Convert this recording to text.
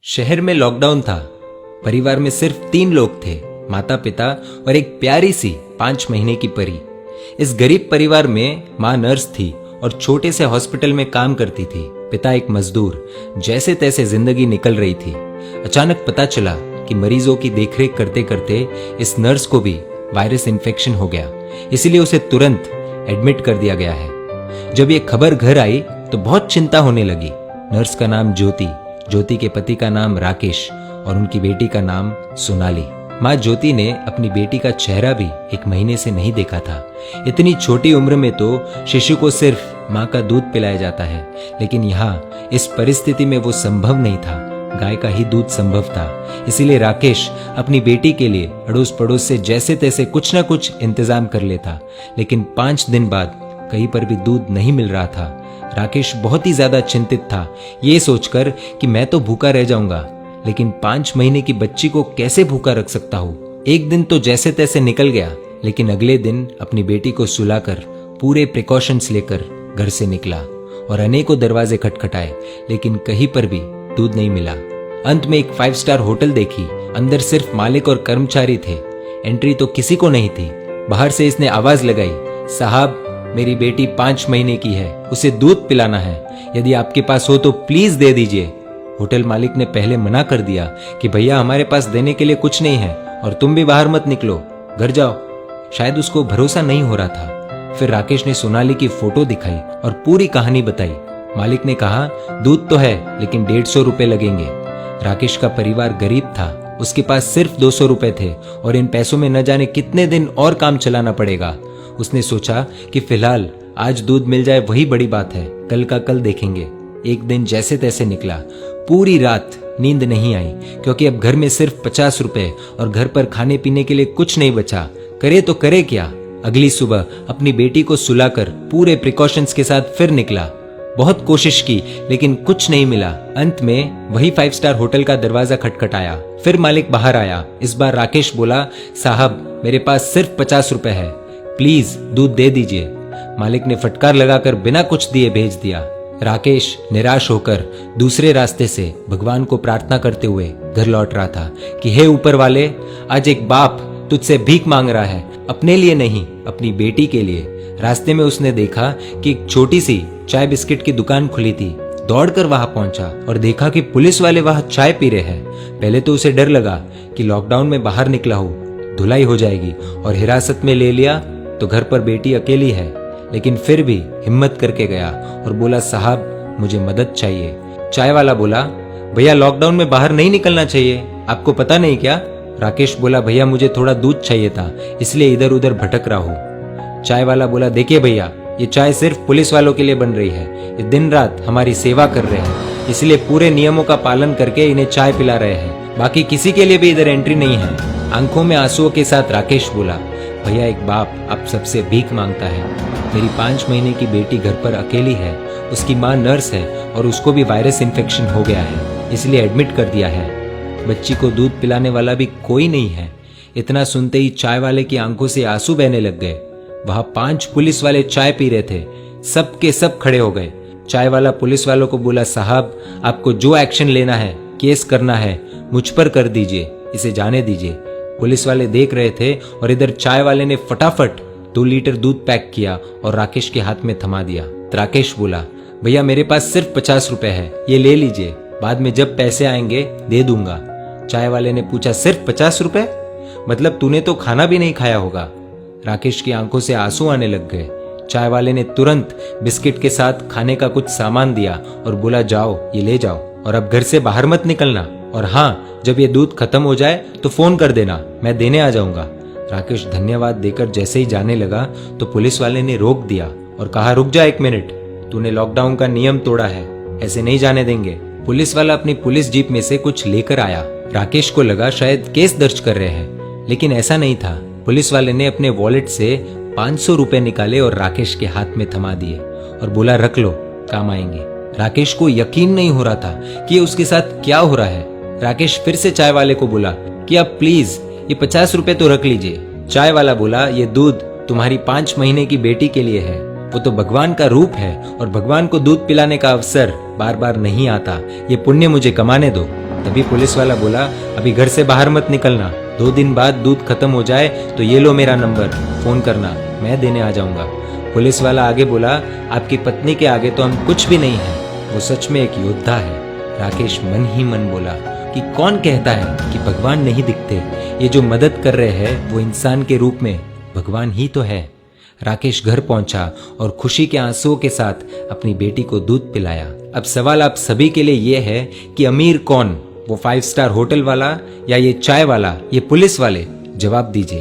शहर में लॉकडाउन था। परिवार में सिर्फ 3 लोग थे, माता पिता और एक प्यारी सी 5 महीने की परी। इस गरीब परिवार में माँ नर्स थी और छोटे से हॉस्पिटल में काम करती थी। पिता एक मजदूर। जैसे तैसे जिंदगी निकल रही थी। अचानक पता चला कि मरीजों की देखरेख करते करते इस नर्स को भी वायरस इन्फेक्शन हो गया, इसीलिए उसे तुरंत एडमिट कर दिया गया है। जब ये खबर घर आई तो बहुत चिंता होने लगी। नर्स का नाम ज्योति, ज्योति के पति का नाम राकेश और उनकी बेटी का नाम सोनाली। माँ ज्योति ने अपनी बेटी का चेहरा भी 1 महीने से नहीं देखा था। इतनी छोटी उम्र में तो शिशु को सिर्फ माँ का दूध पिलाया जाता है, लेकिन यहाँ इस परिस्थिति में वो संभव नहीं था। गाय का ही दूध संभव था। इसीलिए राकेश अपनी बेटी के लिए अड़ोस पड़ोस से जैसे तैसे कुछ ना कुछ इंतजाम कर लेता, लेकिन 5 दिन बाद कहीं पर भी दूध नहीं मिल रहा था। राकेश बहुत ही ज्यादा चिंतित था, ये सोचकर कि मैं तो भूखा रह जाऊंगा, लेकिन 5 महीने की बच्ची को कैसे भूखा रख सकता हूँ। एक दिन तो जैसे तैसे निकल गया, लेकिन अगले दिन अपनी बेटी को सुलाकर पूरे प्रिकॉशंस लेकर घर से निकला और अनेकों दरवाजे खटखटाए, लेकिन कहीं पर भी दूध नहीं मिला। अंत में एक 5 स्टार होटल देखी। अंदर सिर्फ मालिक और कर्मचारी थे। एंट्री तो किसी को नहीं थी। बाहर से इसने आवाज लगाई, साहब मेरी बेटी 5 महीने की है, उसे दूध पिलाना है, यदि आपके पास हो तो प्लीज दे दीजिए। होटल मालिक ने पहले मना कर दिया कि भैया हमारे पास देने के लिए कुछ नहीं है और तुम भी बाहर मत निकलो, घर जाओ। शायद उसको भरोसा नहीं हो रहा था। फिर राकेश ने सोनाली की फोटो दिखाई और पूरी कहानी बताई। मालिक ने कहा दूध तो है, लेकिन 150 रुपए लगेंगे। राकेश का परिवार गरीब था, उसके पास सिर्फ 200 रुपए थे और इन पैसों में न जाने कितने दिन और काम चलाना पड़ेगा। उसने सोचा कि फिलहाल आज दूध मिल जाए वही बड़ी बात है, कल का कल देखेंगे। एक दिन जैसे तैसे निकला। पूरी रात नींद नहीं आई, क्योंकि अब घर में सिर्फ 50 रुपए और घर पर खाने पीने के लिए कुछ नहीं बचा। करे तो करे क्या। अगली सुबह अपनी बेटी को सुलाकर पूरे प्रिकॉशंस के साथ फिर निकला। बहुत कोशिश की, लेकिन कुछ नहीं मिला। अंत में वही 5 स्टार होटल का दरवाजा खटखटाया। फिर मालिक बाहर आया। इस बार राकेश बोला, साहब मेरे पास सिर्फ 50 रुपए है, प्लीज दूध दे दीजिए। मालिक ने फटकार लगाकर बिना कुछ दिए भेज दिया। राकेश निराश होकर दूसरे रास्ते से भगवान को प्रार्थना करते हुए घर लौट रहा था कि हे ऊपर वाले, आज एक बाप तुझसे भीख मांग रहा है, अपने लिए नहीं अपनी बेटी के लिए। रास्ते में उसने देखा कि एक छोटी सी चाय बिस्किट की दुकान खुली थी। दौड़कर वहां पहुंचा और देखा कि पुलिस वाले वहां चाय पी रहे हैं। पहले तो उसे डर लगा कि लॉकडाउन में बाहर निकला हो, धुलाई हो जाएगी और हिरासत में ले लिया तो घर पर बेटी अकेली है, लेकिन फिर भी हिम्मत करके गया और बोला, साहब मुझे मदद चाहिए। चाय वाला बोला, भैया लॉकडाउन में बाहर नहीं निकलना चाहिए, आपको पता नहीं क्या। राकेश बोला, भैया मुझे थोड़ा दूध चाहिए था, इसलिए इधर उधर भटक रहा हूँ। चाय वाला बोला, देखिए भैया, ये चाय सिर्फ पुलिस वालों के लिए बन रही है, ये दिन रात हमारी सेवा कर रहे हैं, इसलिए पूरे नियमों का पालन करके इन्हें चाय पिला रहे हैं, बाकी किसी के लिए भी इधर एंट्री नहीं है। आंखों में आंसुओं के साथ राकेश बोला, भैया एक बाप आप सबसे भीख मांगता है। मेरी 5 महीने की बेटी घर पर अकेली है, उसकी माँ नर्स है और उसको भी वायरस इन्फेक्शन हो गया है, इसलिए एडमिट कर दिया है। बच्ची को दूध पिलाने वाला भी कोई नहीं है। इतना सुनते ही चाय वाले की आंखों से आंसू बहने लग गए। वहां 5 पुलिस वाले चाय पी रहे थे। सब के सब खड़े हो गए। चाय वाला पुलिस वालों को बोला, साहब आपको जो एक्शन लेना है, केस करना है, मुझ पर कर दीजिए, इसे जाने दीजिए। पुलिस वाले देख रहे थे और इधर चाय वाले ने फटाफट 2 लीटर दूध पैक किया और राकेश के हाथ में थमा दिया। राकेश बोला, भैया मेरे पास सिर्फ 50 रुपए है, ये ले लीजिए, बाद में जब पैसे आएंगे दे दूंगा। चाय वाले ने पूछा, सिर्फ 50 रुपए? मतलब तूने तो खाना भी नहीं खाया होगा। राकेश की आंखों से आंसू आने लग गए। चाय वाले ने तुरंत बिस्किट के साथ खाने का कुछ सामान दिया और बोला, जाओ ये ले जाओ और अब घर से बाहर मत निकलना, और हाँ जब ये दूध खत्म हो जाए तो फोन कर देना, मैं देने आ जाऊंगा। राकेश धन्यवाद देकर जैसे ही जाने लगा तो पुलिस वाले ने रोक दिया और कहा, रुक जा 1 मिनट, तूने लॉकडाउन का नियम तोड़ा है, ऐसे नहीं जाने देंगे। पुलिस वाला अपनी पुलिस जीप में से कुछ लेकर आया। राकेश को लगा शायद केस दर्ज कर रहे हैं, लेकिन ऐसा नहीं था। पुलिस वाले ने अपने वॉलेट से 500 रुपए निकाले और राकेश के हाथ में थमा दिए और बोला, रख लो, काम आएंगे। राकेश को यकीन नहीं हो रहा था कि उसके साथ क्या हो रहा है। राकेश फिर से चाय वाले को बोला कि आप प्लीज ये 50 रुपए तो रख लीजिए। चाय वाला बोला, ये दूध तुम्हारी 5 महीने की बेटी के लिए है, वो तो भगवान का रूप है और भगवान को दूध पिलाने का अवसर बार बार नहीं आता, ये पुण्य मुझे कमाने दो। तभी पुलिस वाला बोला, अभी घर से बाहर मत निकलना, 2 दिन बाद दूध खत्म हो जाए तो ये लो मेरा नंबर, फोन करना, मैं देने आ जाऊंगा। पुलिस वाला आगे बोला, आपकी पत्नी के आगे तो हम कुछ भी नहीं है, वो सच में एक योद्धा है। राकेश मन ही मन बोला कि कौन कहता है कि भगवान नहीं दिखते, ये जो मदद कर रहे हैं वो इंसान के रूप में भगवान ही तो है। राकेश घर पहुंचा और खुशी के आंसुओं के साथ अपनी बेटी को दूध पिलाया। अब सवाल आप सभी के लिए ये है कि अमीर कौन, वो 5 स्टार होटल वाला या ये चाय वाला, ये पुलिस वाले? जवाब दीजिए।